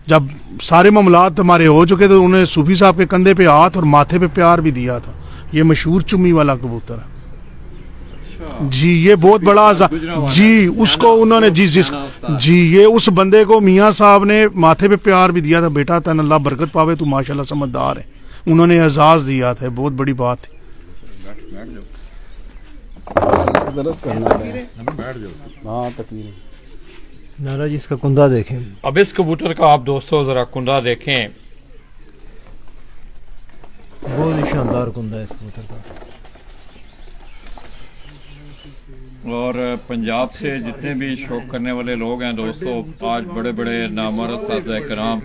जब सारे मामलात हमारे हो चुके थे उन्होंने सूफी साहब के कंधे पे हाथ और माथे पे प्यार भी दिया था। ये मशहूर चुम्मी वाला कबूतर है जी। ये बहुत बड़ा जी, उसको उन्होंने जी ये उस बंदे को मियाँ साहब ने माथे पे प्यार भी दिया था। बेटा तन अल्लाह बरकत पावे, तू माशाल्लाह समझदार है। उन्होंने एजाज दिया था, बहुत बड़ी बात थी। नारा जी इसका कुंदा देखें। अब इस कबूतर का आप दोस्तों जरा कुंदा देखें, बहुत ही शानदार कुंदा है इस कबूतर का। और पंजाब से जितने भी शौक करने वाले लोग हैं दोस्तों, आज बड़े बड़े नामवर उस्ताद कराम,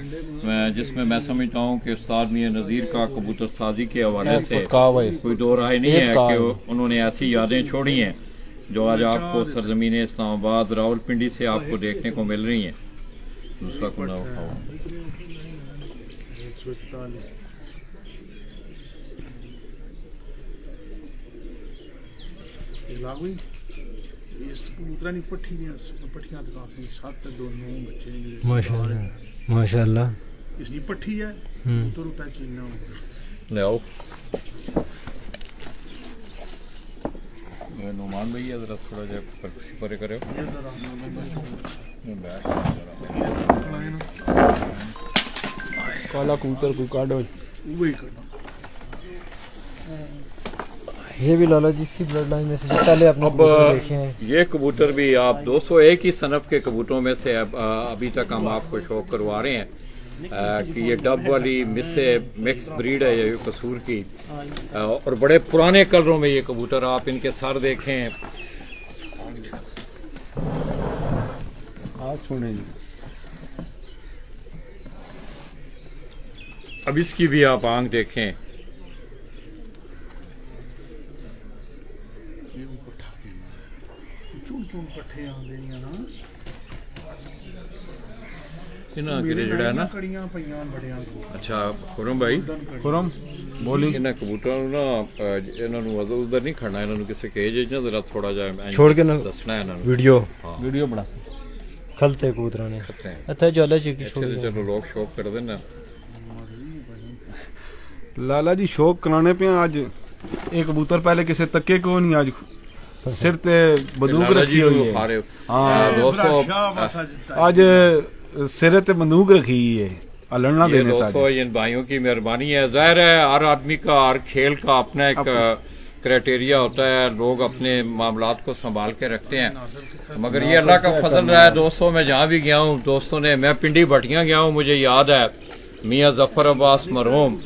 जिसमें मैं समझता हूँ कि उस्ताद मियां नज़ीर का कबूतर साजी के हवाले से कोई दो राय नहीं है कि उन्होंने ऐसी यादें छोड़ी हैं जो आज आपको सरजमीन इस्लामाबाद रावलपिंडी से आपको देखने को मिल रही हैं। दूसरा कुंदा उठाओ। माशाल्लाह माशाल्लाह इसकी पट्टी है तो रुता चीना ले आओ। नुमान भैया जरा थोड़ा जा परे करो। काला कबूतर को काटो। ये भी लाला जी की ब्लड लाइन में से पहले अपने देखे हैं। ये कबूतर भी आप दोस्तों एक ही सनफ के कबूतरों में से अभी तक हम आपको शौक करवा रहे हैं कि ये डब वाली मिक्स ब्रीड है ये कसूर की, और बड़े पुराने कलरों में ये कबूतर। आप इनके सर देखें, अब इसकी भी आप आंख देखें। अच्छा खुरम भाई, खुरम बोली इन्हें कबूतर ना इन्होंने उधर नहीं खड़ना, इन्होंने किसी केज जरा थोड़ा जा छोड़ के ना दसना है इन्होंने। वीडियो बना खलते कबूतर ने अच्छा ज्वाला जी चलो लोग शौक कर देना। लाला जी शौक कराने पे आज एक कबूतर पहले किसी तक्के को नहीं, आज सिर ते बंदूक रखी हुई है। हाँ दोस्तों आज सिर ते बंदूक रखी है, लड़ना देने दोस्तों इन भाइयों की मेहरबानी है। जाहिर है हर आदमी का हर खेल का अपना एक क्राइटेरिया होता है, लोग अपने मामलात को संभाल के रखते हैं। मगर ये अल्लाह का फजल रहा है दोस्तों, मैं जहाँ भी गया हूँ दोस्तों ने, मैं पिंडी भटियां गया हूँ, मुझे याद है मियाँ जफर अब्बास मरहूम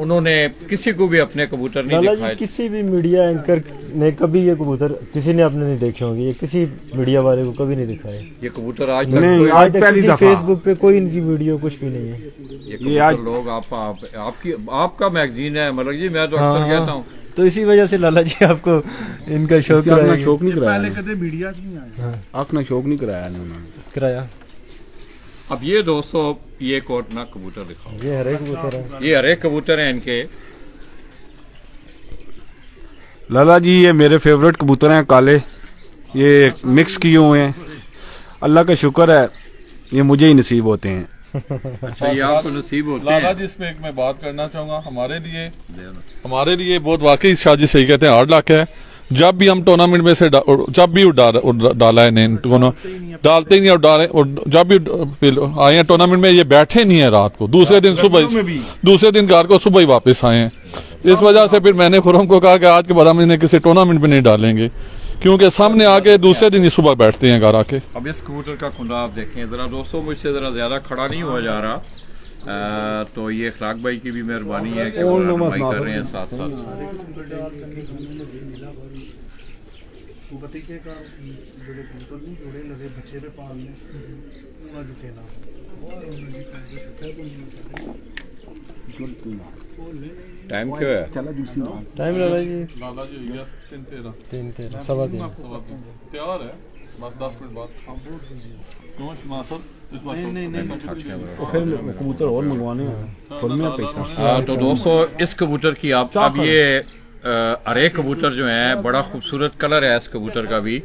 उन्होंने किसी को भी अपने कबूतर नहीं लाला दिखाए। जी किसी भी मीडिया एंकर ने कभी ये कबूतर किसी ने आपने नहीं देखे होंगे, ये किसी मीडिया वाले को कभी नहीं दिखाए ये कबूतर आज नहीं, तक आज पहली दफा फेसबुक पे कोई इनकी वीडियो कुछ भी नहीं है। ये कबूतर लोग आपका मैगजीन है मलक जी, मैं तो अक्सर कहता हूँ। तो इसी वजह से लाला जी आपको इनका शौक अपना शौक नहीं कराया, पहले कदे मीडिया च नहीं आया, अपना शौक नहीं कराया उन्होंने कराया। अब ये दोस्तों ये कोटना कबूतर दिखाओ, ये हरे कबूतर है, ये हरे कबूतर हैं इनके। लाला जी ये मेरे फेवरेट कबूतर हैं काले, ये मिक्स किए हुए हैं। अल्लाह का शुक्र है ये मुझे ही नसीब होते हैं। अच्छा ये आपको नसीब होते लाला हैं। जी इसमें एक मैं बात करना चाहूंगा, हमारे लिए बहुत वाकई शादी सही कहते हैं हार्ड लक है। जब भी हम टूर्नामेंट में से जब भी डाला है इन्होंने डालते ही नहीं, और जब भी आए हैं टूर्नामेंट में ये बैठे नहीं है रात को, दूसरे दिन घर को सुबह ही वापस आए हैं। इस वजह से फिर मैंने खुरम को कहा कि आज के बाद हम इन्हें किसी टूर्नामेंट में नहीं डालेंगे, क्योंकि सामने आके दूसरे दिन ही सुबह बैठते हैं घर आके। अब इस कबूतर का कुंडा आप देखें जरा दोस्तों, मुझसे जरा ज्यादा खड़ा नहीं हुआ जा रहा, तो ये इखलाक भाई की भी मेहरबानी है कि वो रहनुमाई कर रहे हैं साथ टाइम क्यों है? टाइम लाला जी लाला जी 3:13 सवा 3 तैयार है, बस 10 मिनट बाद कबूतर और मंगवाने हैं। तो दोस्तों इस कबूतर की आप अब ये हरे कबूतर जो है, बड़ा खूबसूरत कलर है इस कबूतर का भी,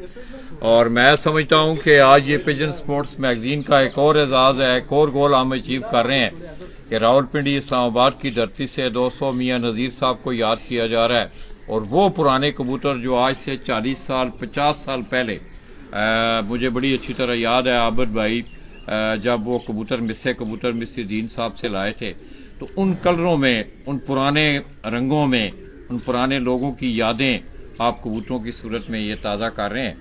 और मैं समझता हूँ कि आज ये पिजन स्पोर्ट्स मैगजीन का एक और एजाज है, एक और गोल हम अचीव कर रहे हैं कि रावलपिंडी इस्लामाबाद की धरती से दोस्तों मियां नज़ीर साहब को याद किया जा रहा है, और वो पुराने कबूतर जो आज से 40 साल 50 साल पहले मुझे बड़ी अच्छी तरह याद है आबिद भाई जब वो कबूतर मिस्सी दीन साहब से लाए थे, तो उन कलरों में, उन पुराने रंगों में, उन पुराने लोगों की यादें आप कबूतरों की सूरत में ये ताज़ा कर रहे हैं।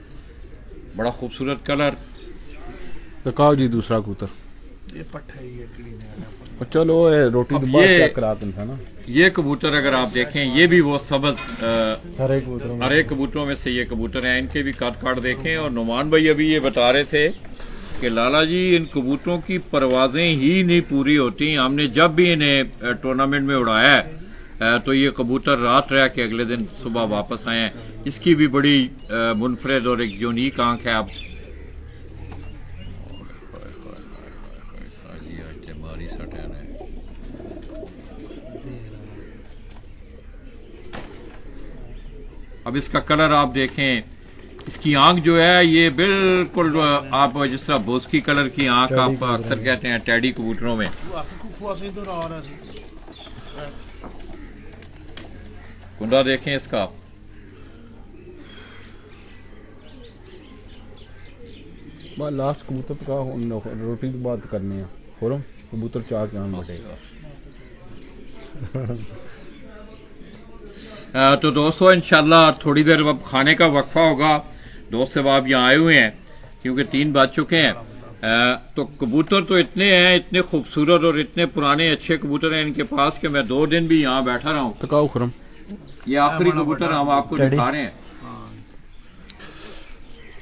बड़ा खूबसूरत कलर। दिखाओ जी दूसरा कबूतर। ये पट्टा ही है, चलो रोटी तो बात क्या करा था ना। ये कबूतर अगर आप देखें, ये भी वो सबज हरे कबूतरों में से ये कबूतर हैं, इनके भी काट काट देखें। और नुमान भाई अभी ये बता रहे थे कि लाला जी इन कबूतरों की परवाजें ही नहीं पूरी होती, हमने जब भी इन्हें टूर्नामेंट में उड़ाया है तो ये कबूतर रात रह के अगले दिन सुबह वापस आए हैं। इसकी भी बड़ी मुनफरद और एक यूनिक आंख है। आप अब इसका कलर आप देखें, इसकी आंख जो है ये बिल्कुल आप जिस तरह बोस्की कलर की आंख आप अक्सर कहते हैं टैडी कबूतरों में। कुंडा देखें इसका। लास्ट कबूतर का रोटी की बात करनी है, फोरम कबूतर चार के नाम बैठेगा। तो दोस्तों इंशाल्लाह थोड़ी देर अब खाने का वक्फा होगा। दोस्त साहब यहाँ आए हुए हैं क्योंकि 3 बज चुके हैं। तो कबूतर तो इतने हैं, इतने खूबसूरत और इतने पुराने अच्छे कबूतर हैं इनके पास कि मैं 2 दिन भी यहाँ बैठा रहा हूँ। तो खुरम ये आखिरी कबूतर हम आपको दिखा रहे हैं।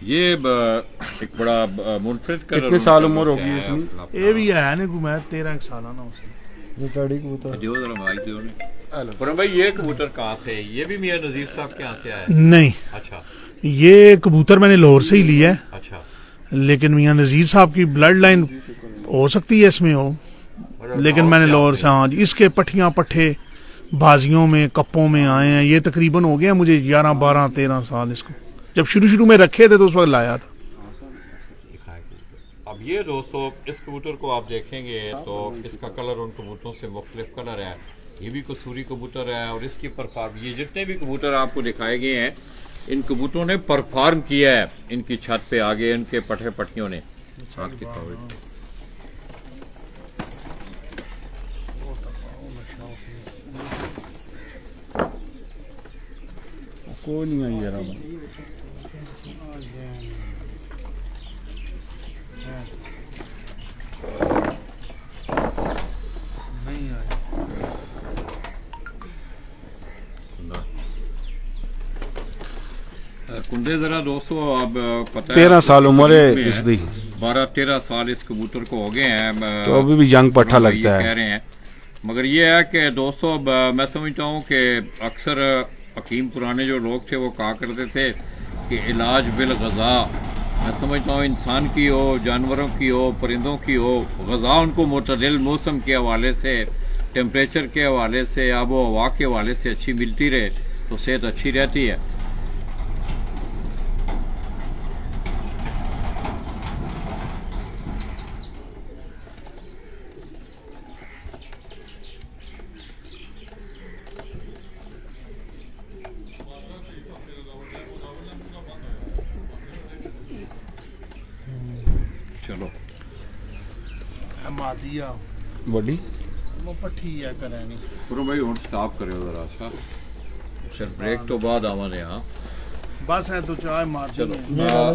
ये एक बड़ा मुनफरिद कलर। कितने साल उम्र होगी इसमें? ये भी है ना घुमा 13 साल ना उसे। ये टैडी कबूतर दियो जरा माइक दियो ने। पर भाई ये कबूतर कहाँ से है? ये भी मियां नजीर साहब के यहाँ से आया है? नहीं, अच्छा, ये कबूतर मैंने लाहौर से ही लिया है। अच्छा, लेकिन मियां नजीर साहब की ब्लड लाइन हो सकती है इसमें हो, लेकिन मैंने लाहौर से, हाँ जी, इसके पट्टियां पट्टे बाजियों में कप्पों में आए हैं। ये तकरीबन हो गया मुझे 11 12 13 साल। इसको जब शुरू में रखे थे तो उस वक्त लाया था। अब ये दोस्तों इस कबूतर को आप देखेंगे तो इसका कलर उन कबूतरों से मुख्तलिफ कलर है। ये भी कसूरी कबूतर है और इसकी परफॉर्म, ये जितने भी कबूतर आपको दिखाए गए हैं इन कबूतरों ने परफॉर्म किया है इनकी छत पे आगे इनके पट्टे पट्टियों ने। कोई नहीं आई यार। कुंदे जरा दोस्तों, अब पता 13 साल उम्र है इसकी, 12-13 साल इस कबूतर को हो गए हैं, तो अभी भी यंग पट्ठा लगता है कह रहे हैं। मगर ये है कि दोस्तों अब मैं समझता हूँ कि अक्सर हकीम पुराने जो लोग थे वो कहा करते थे कि इलाज बिल गज़ा, मैं समझता हूँ इंसान की हो, जानवरों की हो, परिंदों की हो, गज़ा उनको मुतदिल मौसम के हवाले से, टेम्परेचर के हवाले से, आबो हवा के हवाले से अच्छी मिलती रहे तो सेहत अच्छी रहती है। चलो मादिया बड़ी वो पट्ठी है करानी पूरा भाई हुण स्टॉप करो जरा सा, चल ब्रेक तो बाद आवाने। हाँ बस है तो चाय मार चलो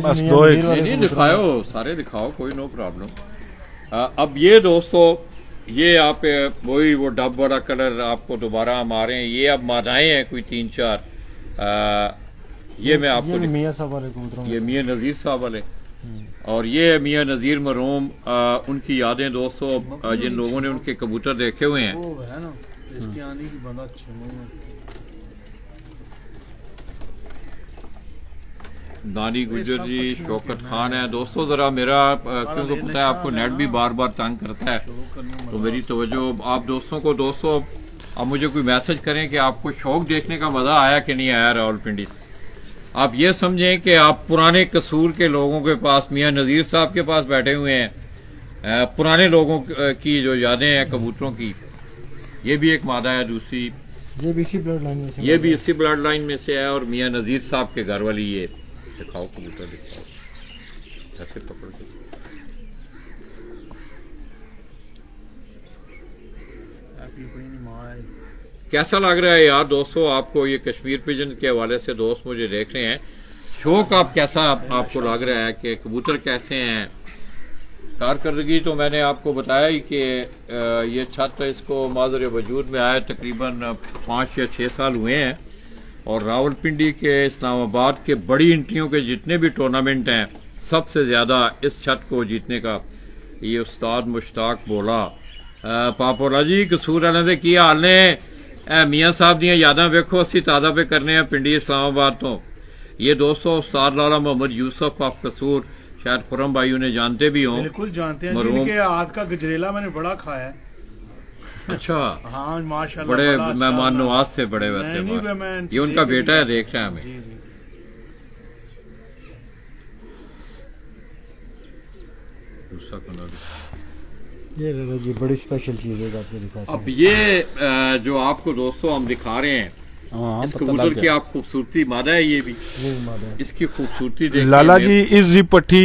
बस दो एक नहीं दिखाओ, सारे दिखाओ, कोई नो प्रॉब्लम। अब ये दोस्तों, ये आप वही वो डब वाला कलर आपको दोबारा हम आ रहे हैं, ये अब मादाएं हैं कोई 3-4। ये मैं आपको मियां साहब वाले कबूतर, ये मियां नजीर साहब वाले, और ये मियां नजीर मरूम, उनकी यादें दोस्तों, जिन लोगों ने उनके कबूतर देखे हुए हैं। वो है ना इसकी आने की बड़ा अच्छी दानी गुजर जी, शौकत खान है दोस्तों। जरा मेरा क्योंकि पता है आपको नेट भी बार बार तंग करता है, तो मेरी तवज्जो आप दोस्तों को, दोस्तों आप मुझे कोई मैसेज करें कि आपको शौक देखने का मजा आया कि नहीं आया रावलपिंडी से। आप ये समझें कि आप पुराने कसूर के लोगों के पास, मियां नजीर साहब के पास बैठे हुए हैं, पुराने लोगों की जो यादें हैं कबूतरों की। ये भी एक मादा है, दूसरी ये भी इसी ब्लड लाइन में से, ये भी इसी ब्लड लाइन में से है, और मियां नजीर साहब के घर वाली। ये दिखाओ कबूतर, दिखाओ ऐसे पकड़ के। कैसा लग रहा है यार दोस्तों आपको ये कश्मीर पिजन के हवाले से? दोस्त मुझे देख रहे हैं, शौक आप कैसा आपको लग रहा है कि कबूतर कैसे हैं? कारकर्दगी तो मैंने आपको बताया ही कि ये छत इसको माजर वजूद में आया तकरीबन 5 या 6 साल हुए हैं, और रावलपिंडी के, इस्लामाबाद के बड़ी एंट्रियों के जितने भी टूर्नामेंट हैं, सबसे ज्यादा इस छत को जीतने का ये उस्ताद मुश्ताक बोला। पापोला जी कसूर वाले दे की हाल ने? मियां साहब दियां यादां वेखो असी ताज़ा पे करने हैं पिंडी इस्लामाबाद तो। ये दोस्तों उस्ताद लाला मोहम्मद यूसुफ ऑफ कसूर, शायद खुरम भाई उन्हें जानते भी हों। बिल्कुल जानते हैं, जिनके हाथ का गजरेला मैंने बड़ा खाया है। अच्छा हाँ माशाल्लाह, बड़े अच्छा मेहमान नवाज थे बड़े वैसे। ये उनका बेटा है, देख रहे हैं हमें। जी जी। ये जी बड़ी स्पेशल चीज है आपको दिखाते हैं। अब ये जो आपको दोस्तों हम दिखा रहे हैं, इस कबूतर की आप खूबसूरती, मादा है ये भी, इसकी खूबसूरती देख लाला जी। इस पट्ठी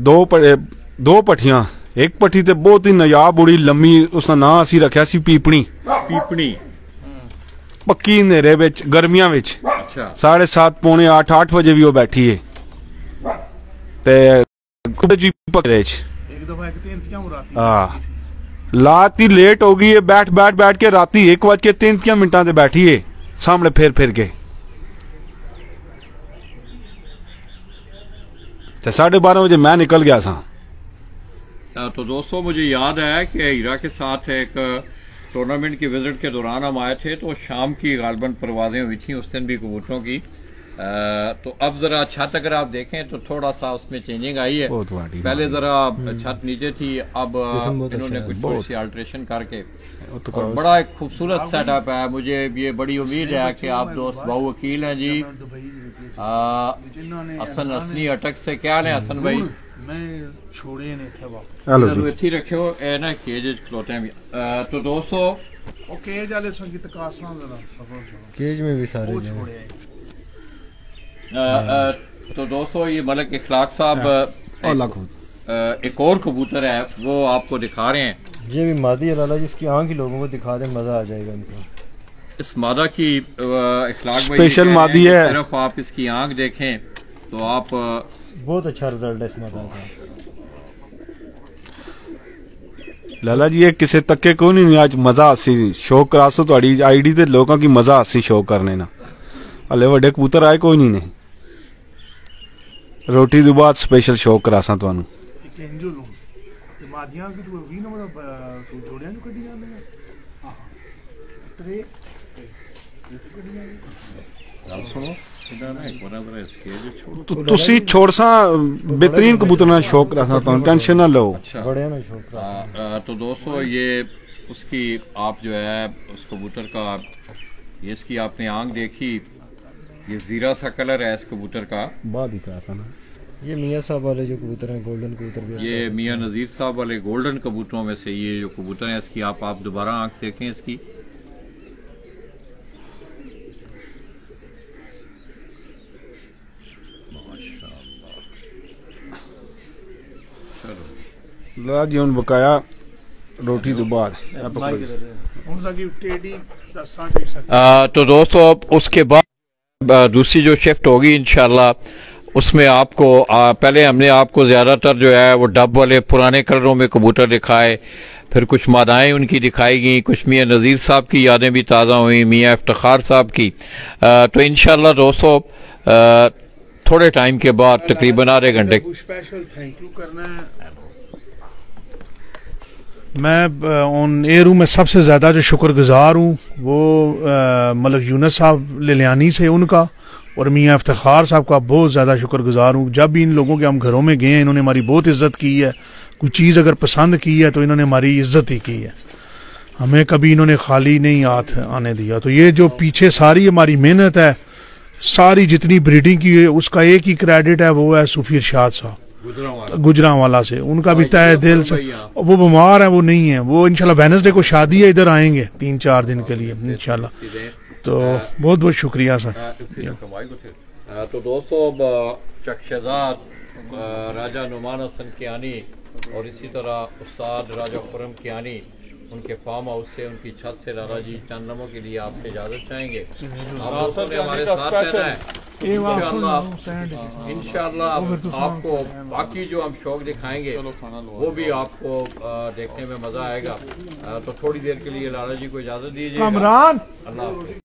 दो पट्ठियां, एक पट्ठी ते बहुत ही नयाब उड़ी लम्मी, उसका नाम असी रखा सी पीपणी। पीपणी पक्की नेरे विच गर्मियां विच। अच्छा 7:30 पौने 8 बजे भी वो बैठी है ते जी पकड़े एक दफा एक तेंतियां उड़ाती। हाँ लात ही लेट हो गई है, बैठ के राती 1:33 से बैठी है सामने फिर के। 12:30 बजे मैं निकल गया था। तो दोस्तों मुझे याद है कि हीरा के साथ एक टूर्नामेंट की विजिट के दौरान हम आए थे, तो शाम की गालबन परवाजें हुई थी उस दिन भी कबूतरों की। तो अब जरा छत अगर आप देखें तो थोड़ा सा उसमें चेंजिंग आई है। पहले जरा छत नीचे थी, अब इन्होंने कुछ थोड़ी सी अल्ट्रेशन करके और बड़ा एक खूबसूरत सेटअप है। मुझे ये बड़ी उम्मीद है कि आप दोस्त बहु वकील हैं जी, हसन असनी अटक से। क्या है हसन भाई? मैं छोड़े नहीं थे वापस इत्थे रखियो ए ना केज खलोते हैं। तो दोस्तों ओ केज वाले संगीत कासना जरा सफर केज में भी सारे छोड़े। तो दोस्तों ये मलिक इखलाक साहब एक और कबूतर है वो आपको दिखा रहे हैं। ये भी मादी है लाला, जिसकी आंख ही लोगों को दिखा दे, मजा आ जाएगा इनको। इस मादा की इखलाक स्पेशल मादी है, सिर्फ आप इसकी आंख देखें तो आप बहुत अच्छा रिजल्ट है इस मादा का। लाला जी ये किसे तक को नहीं आज मजा आसी शो करासो तो आईडी ते लोगों की मजा आसी शो करने ना। हले वड्डे कबूतर आए कोई नहीं ने। रोटी तो बाद स्पेशल शौक करासा तुहानू तुसी छोड़सा बेहतरीन कबूतर ना शौक करासा तुहानू टेंशन ना लो। तो दोस्तों ये उसकी आप जो है उस कबूतर का ये इसकी आपने आंख देखी, ये जीरा सा कलर है इस कबूतर का। बहुत ही करासा ना ये मियाँ साहब वाले जो कबूतर हैं गोल्डन कबूतर भी ये मियाँ नज़ीर साहब वाले गोल्डन कबूतरों में से ये जो कबूतर है इसकी आप दोबारा आंख देखें इसकी। ला जी उन बकाया रोटी तो बाद। तो दोस्तों अब उसके बाद दूसरी जो शिफ्ट होगी इंशाल्लाह उसमें आपको पहले हमने आपको ज़्यादातर जो है वो डब वाले पुराने कलरों में कबूतर दिखाए, फिर कुछ मादाएँ उनकी दिखाई गई, कुछ मियाँ नज़ीर साहब की यादें भी ताज़ा हुई, मियाँ इफ्तिखार साहब की। तो इंशाल्लाह दोस्तों थोड़े टाइम के बाद तकरीबन आधे घंटे स्पेशल थैंक यू करना है। मैं ऑन एयर हूँ, मैं सबसे ज़्यादा जो शुक्रगुजार हूँ वो मलिक यूनुस साहब लिलियानी से उनका और मियाँ इफ्तिखार साहब का बहुत ज़्यादा शुक्रगुजार हूँ। जब भी इन लोगों के हम घरों में गए हैं इन्होंने हमारी बहुत इज्जत की है, कोई चीज़ अगर पसंद की है तो इन्होंने हमारी इज्जत ही की है, हमें कभी इन्होंने खाली नहीं हाथ आने दिया। तो ये जो पीछे सारी हमारी मेहनत है, सारी जितनी ब्रीडिंग की है उसका एक ही क्रेडिट है, वो है सूफी इरशाद साहब गुजरांवाला से। उनका भी तय दिल से, वो बीमार है वो नहीं है, वो इंशाल्लाह वेडनेसडे को शादी है, इधर आएंगे 3-4 दिन के लिए इंशाल्लाह। तो बहुत बहुत शुक्रिया सर। तो दोस्तों अब चक शहजाद राजा नुमान हसन कियानी और इसी तरह उस्ताद राजा खुरम कियानी उनके फार्म हाउस से उनकी छत से लाला जी चंद लम्हों के लिए आपसे इजाजत चाहेंगे। आप दोस्तों ने हमारे साथ रहना है इंशाल्लाह। आपको बाकी जो हम शौक दिखाएंगे वो भी आपको देखने में मजा आएगा। तो थोड़ी देर के लिए लाला जी को इजाजत दीजिए। अल्लाह हाफ़िज़।